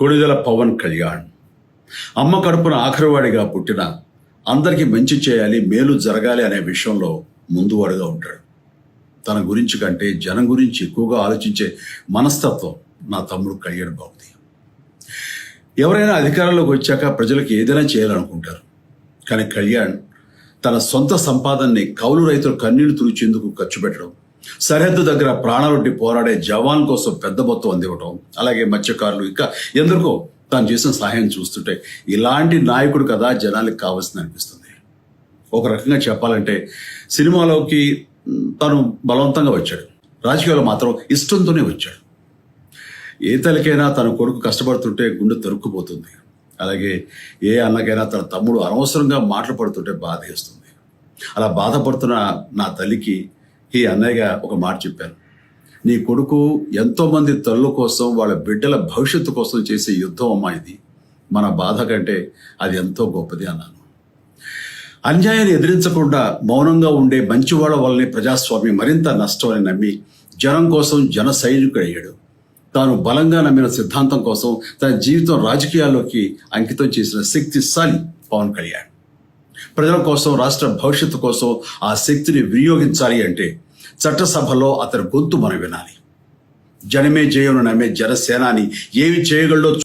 కొణిదెల పవన్ కళ్యాణ్ అమ్మ కడుపున ఆఖరివాడిగా పుట్టిన అందరికీ మంచి చేయాలి, మేలు జరగాలి అనే విషయంలో ముందువాడుగా ఉంటాడు. తన గురించి కంటే జనం గురించి ఎక్కువగా ఆలోచించే మనస్తత్వం నా తమ్ముడు కళ్యాణ్ బాబుది. ఎవరైనా అధికారంలోకి వచ్చాక ప్రజలకు ఏదైనా చేయాలనుకుంటారు. కానీ కళ్యాణ్ తన సొంత సంపాదనని కౌలు రైతుల కన్నీళ్లు తుడిచేందుకు ఖర్చు పెట్టడం, సరిహద్దు దగ్గర ప్రాణాలొడ్డి పోరాడే జవాన్ కోసం పెద్ద మొత్తం అందివ్వడం, అలాగే మత్స్యకారులు ఇంకా ఎందరికో తాను చేసిన సహాయం చూస్తుంటే ఇలాంటి నాయకుడు కదా జనాలకు కావాల్సింది అనిపిస్తుంది. ఒక రకంగా చెప్పాలంటే సినిమాలోకి తను బలవంతంగా వచ్చాడు, రాజకీయాల్లో మాత్రం ఇష్టంతోనే వచ్చాడు. ఏ తల్లికైనా తన కొడుకు కష్టపడుతుంటే గుండె తరుక్కుపోతుంది. అలాగే ఏ అన్నకైనా తన తమ్ముడు అనవసరంగా మాటలు పడుతుంటే బాధేస్తుంది. అలా బాధపడుతున్న నా తల్లికి ఈ అన్నయ్యగా ఒక మాట చెప్పాను. నీ కొడుకు ఎంతోమంది తల్లుల కోసం, వాళ్ళ బిడ్డల భవిష్యత్తు కోసం చేసే యుద్ధం అమ్మా ఇది. మన బాధ కంటే అది ఎంతో గొప్పది అన్నాను. అన్యాయాన్ని ఎదిరించకుండా మౌనంగా ఉండే మంచివాళ్ల వల్లనే ప్రజాస్వామ్యం మరింత నష్టం అని నమ్మి జనం కోసం జన సైనికుడు అయ్యాడు. తాను బలంగా నమ్మిన సిద్ధాంతం కోసం తన జీవితం రాజకీయాల్లోకి అంకితం చేసిన శక్తిశాలి పవన్ కళ్యాణ్. ప్రజల కోసం, రాష్ట్ర భవిష్యత్తు కోసం ఆ శక్తిని వినియోగించాలి అంటే చట్టసభలో అతని గొంతు మనం వినాలి. జనమే జయమును నమ్మే జనసేనాని ఏమి చేయగలడో